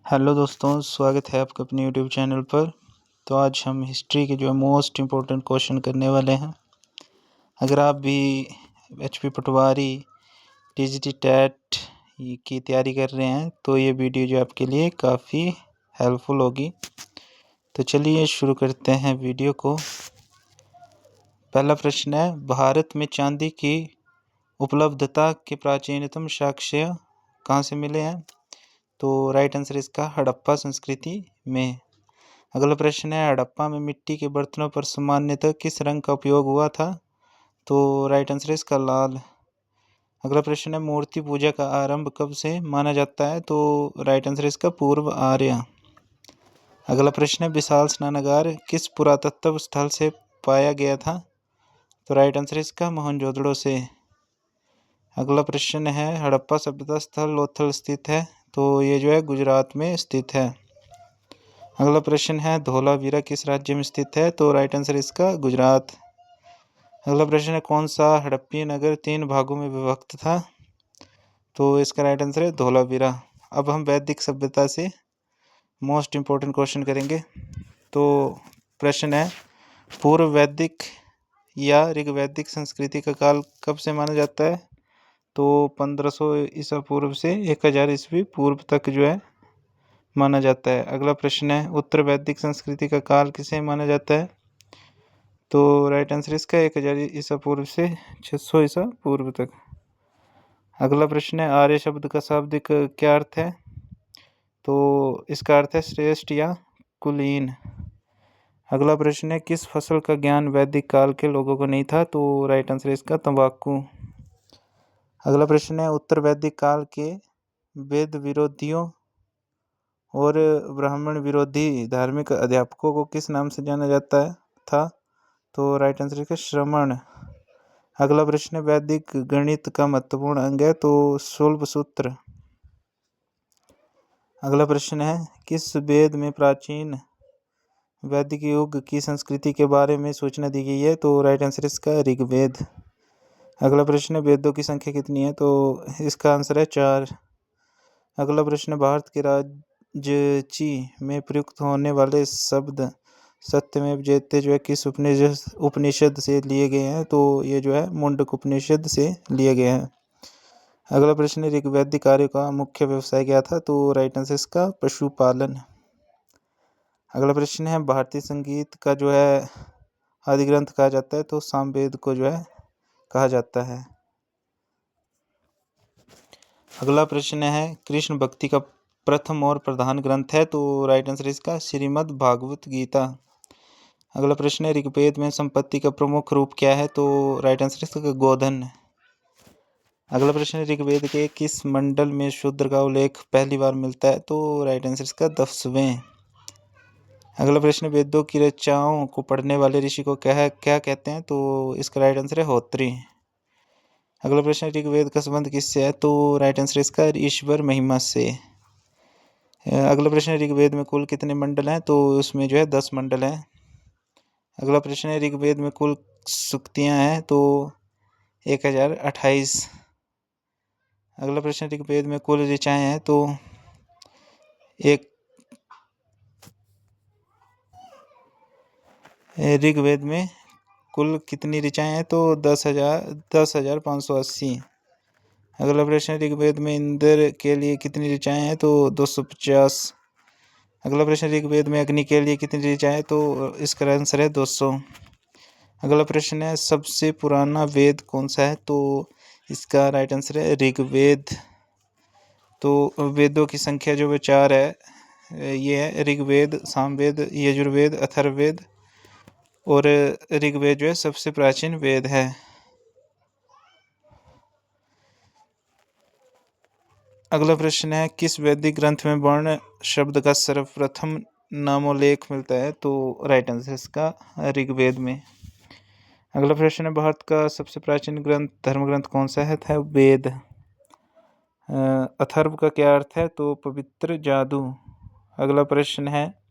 Hello दोस्तों, स्वागत है आपका अपने यूट्यूब चैनल पर। तो आज हम हिस्ट्री के जो है मोस्ट इम्पोर्टेंट क्वेश्चन करने वाले हैं। अगर आप भी HP पटवारी TGT टेट की तैयारी कर रहे हैं तो ये वीडियो जो आपके लिए काफ़ी हेल्पफुल होगी। तो चलिए शुरू करते हैं वीडियो को। पहला प्रश्न है, भारत में चांदी की उपलब्धता के प्राचीनतम साक्ष्य कहाँ से मिले हैं? तो राइट आंसर इसका हड़प्पा संस्कृति में। अगला प्रश्न है, हड़प्पा में मिट्टी के बर्तनों पर सामान्यतः किस रंग का उपयोग हुआ था? तो राइट आंसर इसका लाल। अगला प्रश्न है, मूर्ति पूजा का आरंभ कब से माना जाता है? तो राइट आंसर इसका पूर्व आर्य। अगला प्रश्न है, विशाल स्नानागार किस पुरातत्व स्थल से पाया गया था? तो राइट आंसर इसका मोहनजोदड़ो से। अगला प्रश्न है, हड़प्पा सभ्यता स्थल लोथल स्थित है? तो ये जो है गुजरात में स्थित है। अगला प्रश्न है, धोलावीरा किस राज्य में स्थित है? तो राइट आंसर इसका गुजरात। अगला प्रश्न है, कौन सा हड़प्पीय नगर 3 भागों में विभक्त था? तो इसका राइट आंसर है धोलावीरा। अब हम वैदिक सभ्यता से मोस्ट इम्पोर्टेंट क्वेश्चन करेंगे। तो प्रश्न है, पूर्व वैदिक या ऋग्वैदिक संस्कृति का काल कब से माना जाता है? तो 1500 ईसा पूर्व से 1000 ईस्वी पूर्व तक जो है माना जाता है। अगला प्रश्न है, उत्तर वैदिक संस्कृति का काल किसे माना जाता है? तो राइट आंसर इसका 1000 ईसा पूर्व से 600 ईसा पूर्व तक। अगला प्रश्न है, आर्य शब्द का शाब्दिक क्या अर्थ है? तो इसका अर्थ है श्रेष्ठ या कुलीन। अगला प्रश्न है, किस फसल का ज्ञान वैदिक काल के लोगों को नहीं था? तो राइट आंसर इसका तंबाकू। अगला प्रश्न है, उत्तर वैदिक काल के वेद विरोधियों और ब्राह्मण विरोधी धार्मिक अध्यापकों को किस नाम से जाना जाता था? तो राइट आंसर इसका श्रमण। अगला प्रश्न है, वैदिक गणित का महत्वपूर्ण अंग है? तो शूल्ब सूत्र। अगला प्रश्न है, किस वेद में प्राचीन वैदिक युग की संस्कृति के बारे में सूचना दी गई है? तो राइट आंसर इसका ऋग्वेद। अगला प्रश्न है, वेदों की संख्या कितनी है? तो इसका आंसर है 4। अगला प्रश्न है, भारत के राजची में प्रयुक्त होने वाले शब्द सत्यमेव जयते जो है किस उपनिषद से लिए गए हैं? तो ये जो है मुंडक उपनिषद से लिए गए हैं। अगला प्रश्न है, ऋग्वैदिक कार्य का मुख्य व्यवसाय क्या था? तो राइट आंसर इसका पशुपालन। अगला प्रश्न है, भारतीय संगीत का जो है आदि ग्रंथ कहा जाता है? तो सामवेद को जो है कहा जाता है। अगला प्रश्न है, कृष्ण भक्ति का प्रथम और प्रधान ग्रंथ है? तो राइट आंसर इसका श्रीमद् भागवत गीता। अगला प्रश्न है, ऋग्वेद में संपत्ति का प्रमुख रूप क्या है? तो राइट आंसर इसका गोधन। अगला प्रश्न है, ऋग्वेद के किस मंडल में शूद्र का उल्लेख पहली बार मिलता है? तो राइट आंसर इसका 10वें। अगला प्रश्न, वेदों की रचनाओं को पढ़ने वाले ऋषि को क्या कहते हैं? तो इसका राइट आंसर है होत्री। अगला प्रश्न, ऋग्वेद का संबंध किससे है? तो राइट आंसर इसका ईश्वर महिमा से। अगला प्रश्न, ऋग्वेद में कुल कितने मंडल हैं? तो उसमें जो है 10 मंडल हैं। अगला प्रश्न है, ऋग्वेद में कुल सूक्तियाँ हैं? तो 1028। अगला प्रश्न, ऋग्वेद में कुल ऋचाएँ हैं? तो ऋग्वेद में कुल कितनी ऋचाएँ हैं? तो 10,580। अगला प्रश्न, ऋग्वेद में इंद्र के लिए कितनी ऋचाएँ हैं? तो 250। अगला प्रश्न, ऋग्वेद में अग्नि के लिए कितनी ऋचाएँ हैं? तो इसका आंसर है 200। अगला प्रश्न है, सबसे पुराना वेद कौन सा है? तो इसका राइट आंसर है ऋग्वेद। तो वेदों की संख्या जो 4 है, ये है ऋग्वेद, सामवेद, यजुर्वेद, अथर्ववेद और ऋग्वेद जो है सबसे प्राचीन वेद है। अगला प्रश्न है, किस वैदिक ग्रंथ में वर्ण शब्द का सर्वप्रथम नामोल्लेख मिलता है? तो राइट आंसर इसका ऋग्वेद में। अगला प्रश्न है, भारत का सबसे प्राचीन ग्रंथ धर्म ग्रंथ कौन सा है? था वेद। अथर्व का क्या अर्थ है? तो पवित्र जादू। अगला प्रश्न है,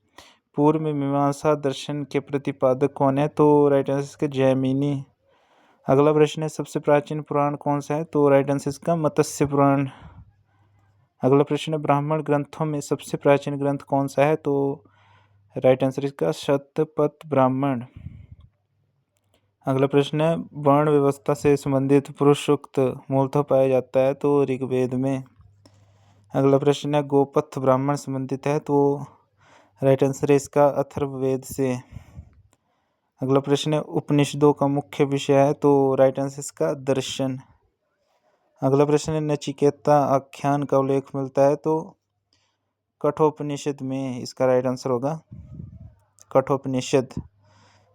पूर्व में मीमांसा दर्शन के प्रतिपादक कौन है? तो राइट आंसर इसका जैमिनी। अगला प्रश्न है, सबसे प्राचीन पुराण कौन सा है? तो राइट आंसर इसका मत्स्य पुराण। अगला प्रश्न है ब्राह्मण ग्रंथों में सबसे प्राचीन ग्रंथ कौन सा है? तो राइट आंसर इसका शतपथ ब्राह्मण। अगला प्रश्न है वर्ण व्यवस्था से संबंधित पुरुष सूक्त मूलतः पाया जाता है? तो ऋग्वेद में। अगला प्रश्न है गोपथ ब्राह्मण संबंधित है? तो राइट आंसर है इसका अथर्ववेद से। अगला प्रश्न है उपनिषदों का मुख्य विषय है? तो राइट आंसर इसका दर्शन। अगला प्रश्न है नचिकेता आख्यान का उल्लेख मिलता है? तो कठोपनिषद में इसका राइट आंसर होगा कठोपनिषद।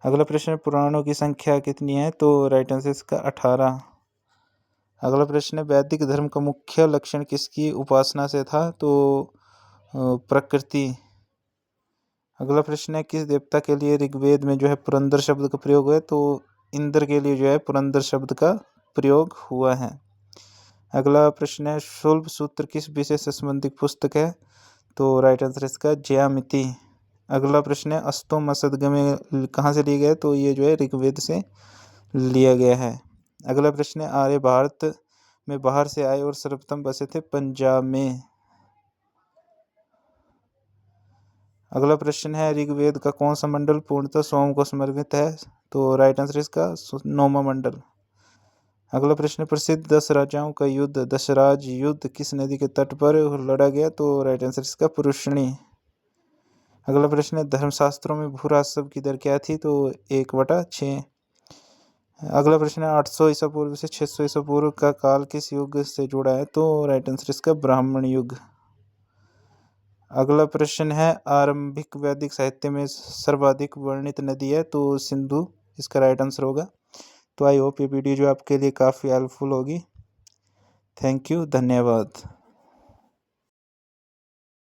अगला प्रश्न है पुराणों की संख्या कितनी है? तो राइट आंसर इसका 18। अगला प्रश्न है वैदिक धर्म का मुख्य लक्षण किसकी उपासना से था? तो प्रकृति। अगला प्रश्न है किस देवता के लिए ऋग्वेद में जो है पुरंदर शब्द का प्रयोग हुआ है? तो इंद्र के लिए जो है पुरंदर शब्द का प्रयोग हुआ है। अगला प्रश्न है शुल्ब सूत्र किस विषय से संबंधित पुस्तक है? तो राइट आंसर इसका ज्यामिति। अगला प्रश्न है अस्तोम असदगमे कहाँ से लिए गए? तो ये जो है ऋग्वेद से लिया गया है। अगला प्रश्न है आर्य भारत में बाहर से आए और सर्वप्रथम बसे थे पंजाब में। अगला प्रश्न है ऋग्वेद का कौन सा मंडल पूर्णतः सोम को समर्पित है? तो राइट आंसर इसका 9वां मंडल। अगला प्रश्न प्रसिद्ध 10 राजाओं का युद्ध दशराज युद्ध किस नदी के तट पर लड़ा गया? तो राइट आंसर इसका पुरुषणी। अगला प्रश्न है धर्मशास्त्रों में भू राजस्व की दर क्या थी? तो 1/6। अगला प्रश्न है 800 ईसा पूर्व से 600 ईसा पूर्व का काल किस युग से जुड़ा है? तो राइट आंसर इसका ब्राह्मण युग। अगला प्रश्न है आरंभिक वैदिक साहित्य में सर्वाधिक वर्णित नदी है? तो सिंधु इसका राइट आंसर होगा। तो आई होप ये वीडियो जो आपके लिए काफ़ी हेल्पफुल होगी। थैंक यू, धन्यवाद।